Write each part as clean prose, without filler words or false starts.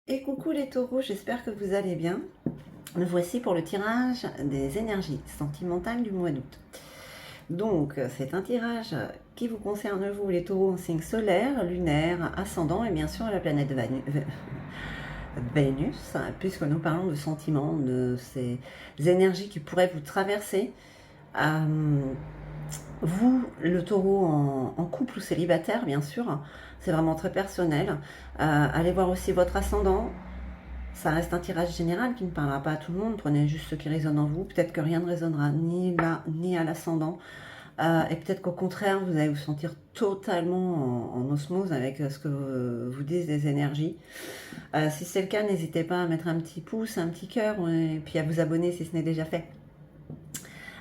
Et coucou les taureaux, j'espère que vous allez bien. Me voici pour le tirage des énergies sentimentales du mois d'août. Donc, c'est un tirage qui vous concerne, vous les taureaux, en signe solaire, lunaire, ascendant et bien sûr la planète Vénus, puisque nous parlons de sentiments, de ces énergies qui pourraient vous traverser. Vous, le taureau en couple ou célibataire, bien sûr, c'est vraiment très personnel. Allez voir aussi votre ascendant. Ça reste un tirage général qui ne parlera pas à tout le monde. Prenez juste ce qui résonne en vous. Peut-être que rien ne résonnera ni là, ni à l'ascendant. Et peut-être qu'au contraire, vous allez vous sentir totalement en osmose avec ce que vous disent les énergies. Si c'est le cas, n'hésitez pas à mettre un petit pouce, un petit cœur, et puis à vous abonner si ce n'est déjà fait.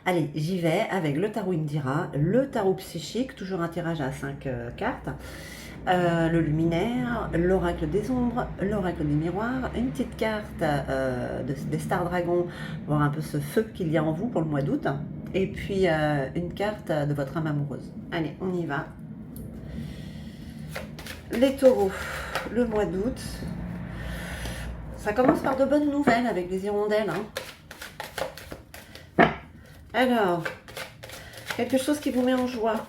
Allez, j'y vais avec le tarot Indira, le tarot psychique, toujours un tirage à 5 cartes. Le luminaire, l'oracle des ombres, l'oracle des miroirs, une petite carte des stars dragons, voir un peu ce feu qu'il y a en vous pour le mois d'août, et puis une carte de votre âme amoureuse. Allez, on y va. Les taureaux, le mois d'août, ça commence par de bonnes nouvelles avec des hirondelles. Alors, quelque chose qui vous met en joie.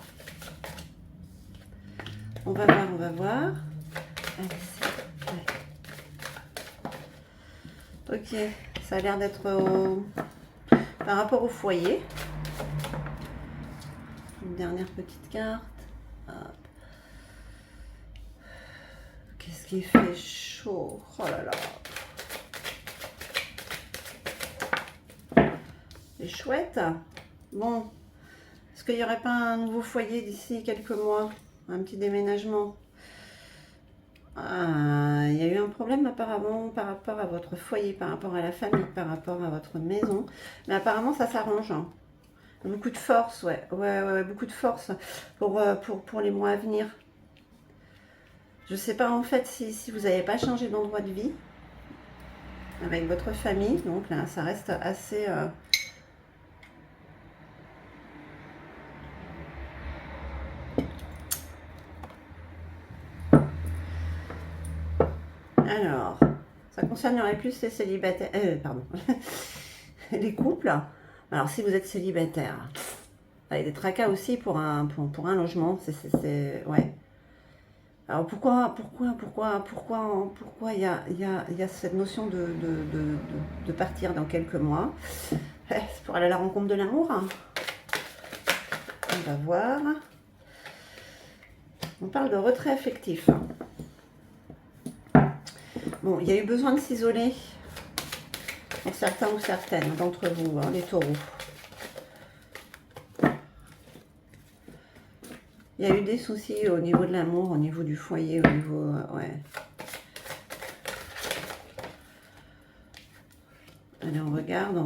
On va voir, on va voir. Allez, ok, ça a l'air d'être par rapport au foyer. Une dernière petite carte. Qu'est-ce qui fait chaud? Oh là là. C'est chouette. Bon, est-ce qu'il n'y aurait pas un nouveau foyer d'ici quelques mois? Un petit déménagement? Il y a eu un problème apparemment par rapport à votre foyer, par rapport à la famille, par rapport à votre maison. Mais apparemment, ça s'arrange. Beaucoup de force, ouais, beaucoup de force pour les mois à venir. Je ne sais pas en fait si vous n'avez pas changé d'endroit de vie avec votre famille. Donc là, ça reste assez... Alors, ça concernerait plus les célibataires... pardon. Les couples. Alors, si vous êtes célibataire, il y a des tracas aussi pour un logement. Ouais. Alors pourquoi il y a cette notion de partir dans quelques mois? C'est pour aller à la rencontre de l'amour. On va voir. On parle de retrait affectif. Bon, il y a eu besoin de s'isoler pour certains ou certaines d'entre vous, les taureaux. Il y a eu des soucis au niveau de l'amour, au niveau du foyer, au niveau... ouais. Allez, on regarde.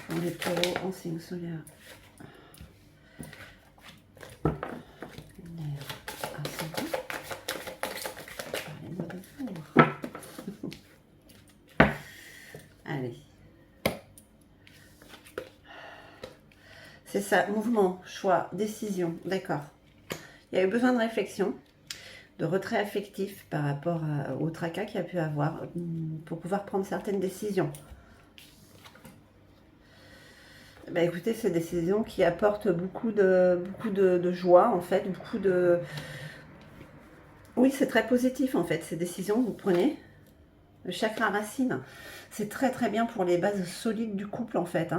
Pour les taureaux en signe solaire. Allez. C'est ça, mouvement, choix, décision, d'accord. Il y a eu besoin de réflexion, de retrait affectif par rapport au tracas qu'il y a pu avoir pour pouvoir prendre certaines décisions. Bah écoutez, c'est des décisions qui apportent beaucoup de joie, en fait, beaucoup de... Oui, c'est très positif, en fait, ces décisions que vous prenez. Le chakra racine, c'est très très bien pour les bases solides du couple, en fait.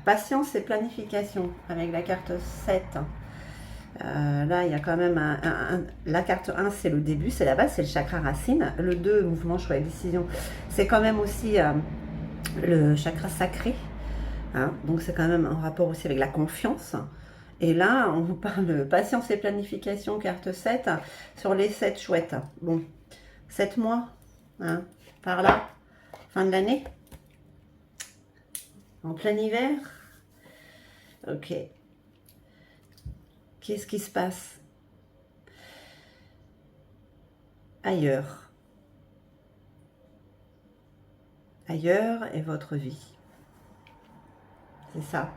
Patience et planification avec la carte 7. Là, il y a quand même la carte 1, c'est le début, c'est la base, c'est le chakra racine. Le 2, mouvement, choix et décision, c'est quand même aussi le chakra sacré. Donc, c'est quand même en rapport aussi avec la confiance. Et là, on vous parle de patience et planification, carte 7, sur les 7 chouettes. Bon, 7 mois, par là, fin de l'année, en plein hiver. Ok. Qu'est-ce qui se passe ailleurs? Ailleurs est votre vie. C'est ça.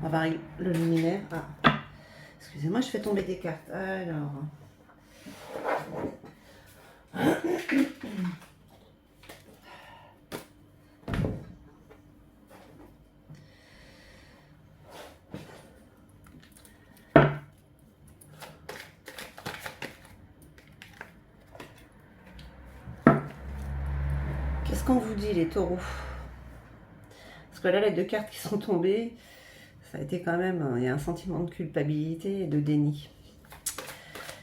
On va voir le luminaire. Ah, excusez-moi, je fais tomber des cartes. Alors... Qu'est-ce qu'on vous dit, les taureaux? Parce que là, les deux cartes qui sont tombées, ça a été quand même... Il y a un sentiment de culpabilité et de déni.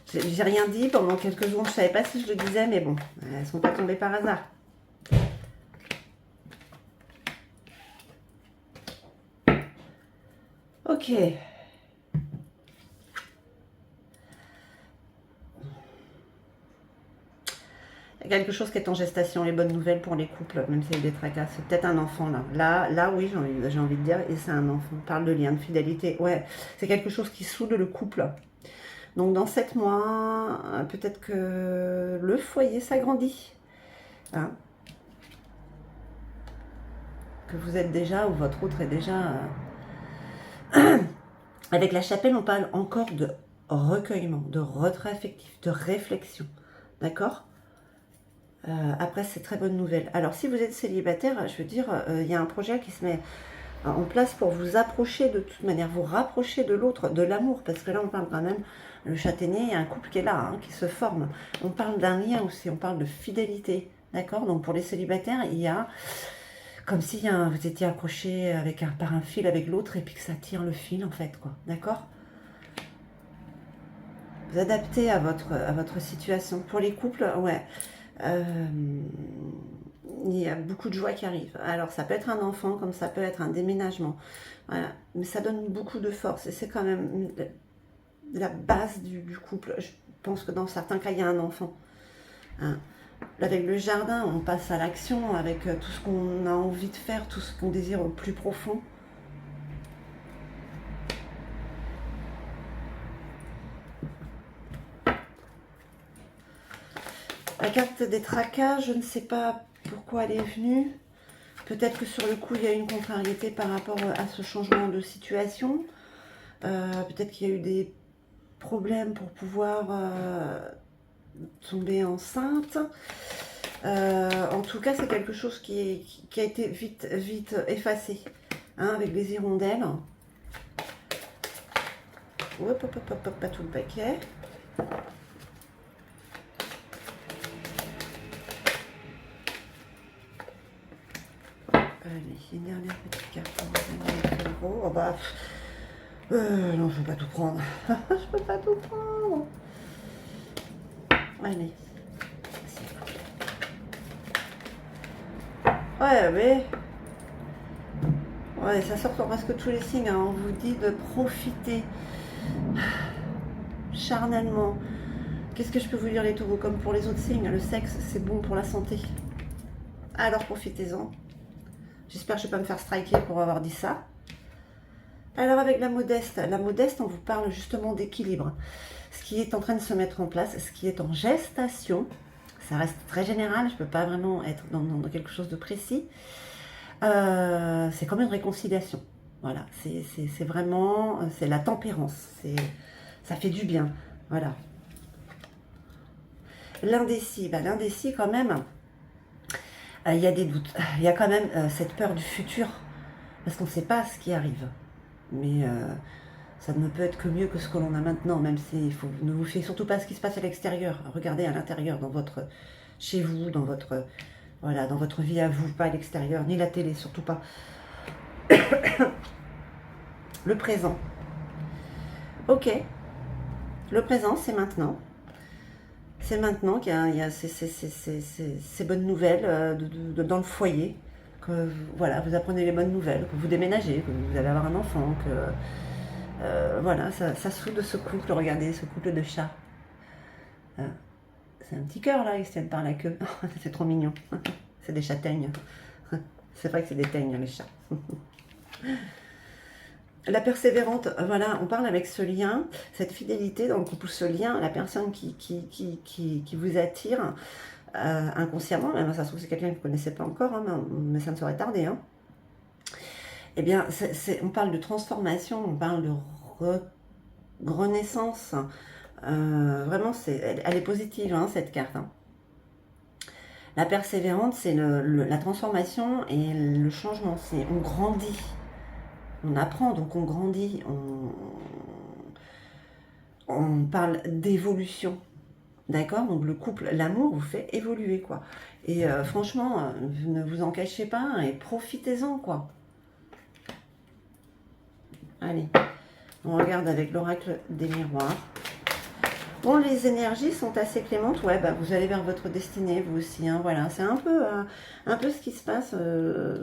J'ai rien dit pendant quelques secondes, je savais pas si je le disais, mais bon, elles sont pas tombées par hasard. Ok. Il y a quelque chose qui est en gestation, les bonnes nouvelles pour les couples, même s'il y a des tracas. C'est peut-être un enfant là. Là oui, j'ai envie de dire, et c'est un enfant. On parle de lien, de fidélité. Ouais, c'est quelque chose qui saoule le couple. Donc dans 7 mois, peut-être que le foyer s'agrandit. Hein, que vous êtes déjà, ou votre autre est déjà... Avec la chapelle, on parle encore de recueillement, de retrait affectif, de réflexion. D'accord ? Après, c'est très bonne nouvelle. Alors, si vous êtes célibataire, je veux dire, il y a un projet qui se met en place pour vous approcher de toute manière, vous rapprocher de l'autre, de l'amour, parce que là, on parle quand même, le châtaignier, il y a un couple qui est là, hein, qui se forme. On parle d'un lien aussi, on parle de fidélité. D'accord ? Donc, pour les célibataires, il y a... Comme si vous étiez accroché par un fil avec l'autre et puis que ça tire le fil en fait, quoi. D'accord ? Vous adaptez à votre situation. Pour les couples, ouais. Il y a beaucoup de joie qui arrive. Alors ça peut être un enfant, comme ça peut être un déménagement. Voilà. Mais ça donne beaucoup de force et c'est quand même la base du couple. Je pense que dans certains cas, il y a un enfant. Hein. Avec le jardin, on passe à l'action avec tout ce qu'on a envie de faire, tout ce qu'on désire au plus profond. La carte des tracas, je ne sais pas pourquoi elle est venue. Peut-être que sur le coup, il y a une contrariété par rapport à ce changement de situation. Peut-être qu'il y a eu des problèmes pour pouvoir tomber enceinte. En tout cas, c'est quelque chose qui a été vite effacé, hein, avec les hirondelles. Hop, hop, hop, hop, pas tout le paquet. Allez, une dernière petite carte. Oh bah, non, je peux pas tout prendre. Je peux pas tout prendre. Allez. Ouais, mais... Ouais, ça sort sur presque tous les signes. Hein. On vous dit de profiter charnellement. Qu'est-ce que je peux vous dire, les taureaux? Comme pour les autres signes, le sexe, c'est bon pour la santé. Alors profitez-en. J'espère que je ne vais pas me faire striker pour avoir dit ça. Alors avec la modeste, on vous parle justement d'équilibre. Ce qui est en train de se mettre en place, ce qui est en gestation, ça reste très général, je ne peux pas vraiment être dans quelque chose de précis. C'est comme une réconciliation. Voilà, c'est vraiment, c'est la tempérance, ça fait du bien. Voilà. L'indécis, l'indécis quand même, il y a des doutes. Il y a quand même cette peur du futur, parce qu'on ne sait pas ce qui arrive. Mais ça ne peut être que mieux que ce que l'on a maintenant, même si ne vous fiez surtout pas à ce qui se passe à l'extérieur. Regardez à l'intérieur, chez vous, dans votre vie à vous, pas à l'extérieur, ni la télé, surtout pas. Le présent. Ok. Le présent, c'est maintenant. C'est maintenant qu'il y a ces bonnes nouvelles dans le foyer. Que voilà, vous apprenez les bonnes nouvelles, que vous déménagez, que vous allez avoir un enfant, que voilà, ça soude ce couple. Regardez ce couple de chats. C'est un petit cœur là, ils se tiennent par la queue. C'est trop mignon. C'est des châtaignes. C'est vrai que c'est des teignes les chats. La persévérante, voilà, on parle avec ce lien, cette fidélité dans le couple, ce lien, la personne qui vous attire inconsciemment, même ça se trouve c'est quelqu'un que vous ne connaissez pas encore, hein, mais ça ne saurait tarder. Hein. Eh bien, on parle de transformation, on parle de renaissance. Vraiment, elle est positive, hein, cette carte. Hein. La persévérante, c'est la transformation et le changement. On grandit. On apprend, donc on grandit. On parle d'évolution. D'accord? Donc le couple, l'amour vous fait évoluer, quoi. Et franchement, ne vous en cachez pas et profitez-en, quoi. Allez, on regarde avec l'oracle des miroirs. Bon, les énergies sont assez clémentes. Ouais, bah, vous allez vers votre destinée, vous aussi. Hein, voilà, c'est un peu ce qui se passe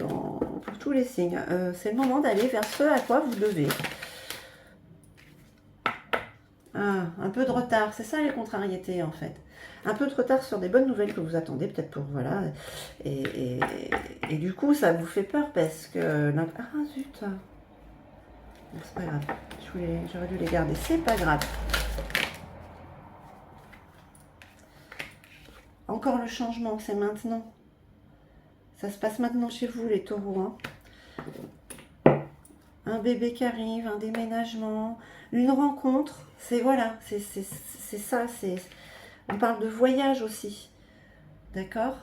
pour tous les signes. C'est le moment d'aller vers ce à quoi vous devez. Ah, un peu de retard. C'est ça les contrariétés, en fait. Un peu de retard sur des bonnes nouvelles que vous attendez, peut-être pour... Voilà. Et du coup, ça vous fait peur parce que... Ah, zut. C'est pas grave. J'aurais dû les garder. C'est pas grave. Encore le changement, c'est maintenant. Ça se passe maintenant chez vous, les taureaux. Hein. Un bébé qui arrive, un déménagement, une rencontre. C'est voilà, c'est ça. On parle de voyage aussi. D'accord?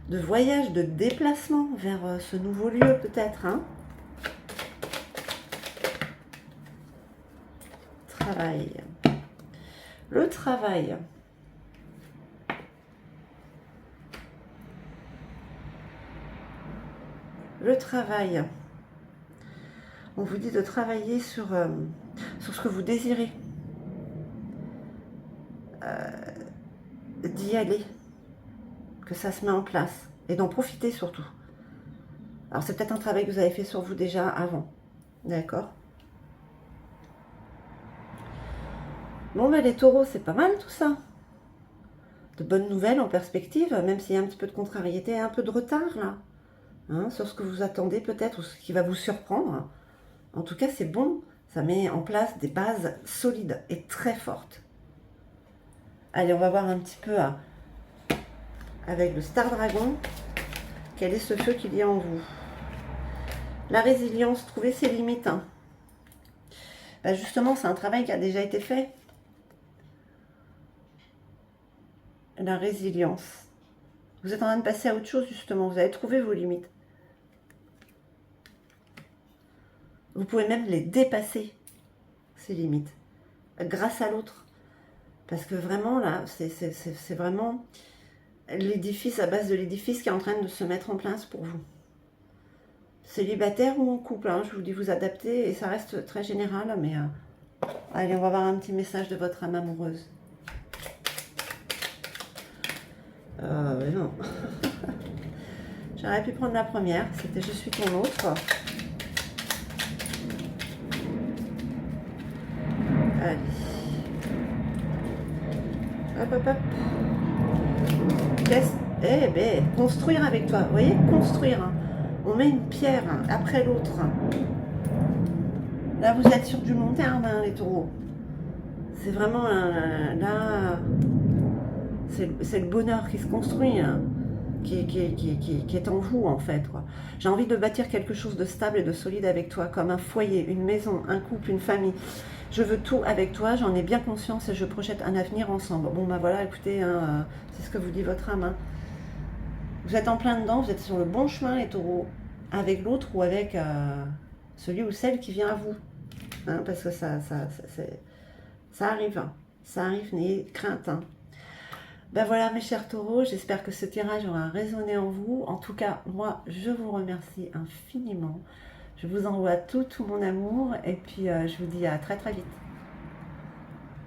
De voyage, de déplacement vers ce nouveau lieu peut-être. Hein. Travail. Le travail. Le travail. On vous dit de travailler sur ce que vous désirez. D'y aller. Que ça se met en place. Et d'en profiter surtout. Alors c'est peut-être un travail que vous avez fait sur vous déjà avant. D'accord? Bon, ben les taureaux, c'est pas mal tout ça. De bonnes nouvelles en perspective, même s'il y a un petit peu de contrariété, un peu de retard là. Hein, sur ce que vous attendez peut-être, ou ce qui va vous surprendre. En tout cas, c'est bon. Ça met en place des bases solides et très fortes. Allez, on va voir un petit peu avec le Star Dragon, quel est ce feu qu'il y a en vous. La résilience, trouver ses limites. Hein. Ben justement, c'est un travail qui a déjà été fait. La résilience. Vous êtes en train de passer à autre chose, justement. Vous avez trouvé vos limites. Vous pouvez même les dépasser, ces limites, grâce à l'autre. Parce que vraiment, là, c'est vraiment l'édifice, à base de l'édifice qui est en train de se mettre en place pour vous. Célibataire ou en couple, hein, je vous dis vous adapter, et ça reste très général, mais... allez, on va voir un petit message de votre âme amoureuse. Mais non. J'aurais pu prendre la première, c'était Je suis ton autre. Allez. Hop, hop, hop. Eh ben, construire avec toi. Vous voyez, construire. Hein. On met une pierre après l'autre. Là, vous êtes sur du long terme, hein, les taureaux. C'est vraiment là... C'est le bonheur qui se construit, hein, qui est en vous, en fait. J'ai envie de bâtir quelque chose de stable et de solide avec toi, comme un foyer, une maison, un couple, une famille. Je veux tout avec toi, j'en ai bien conscience et je projette un avenir ensemble. Bon, ben voilà, écoutez, hein, c'est ce que vous dit votre âme. Hein. Vous êtes en plein dedans, vous êtes sur le bon chemin, les taureaux, avec l'autre ou avec celui ou celle qui vient à vous. Hein, parce que ça arrive. Hein. Ça arrive, n'ayez crainte. Hein. Ben voilà mes chers taureaux, j'espère que ce tirage aura résonné en vous. En tout cas, moi, je vous remercie infiniment. Je vous envoie tout mon amour et puis je vous dis à très très vite.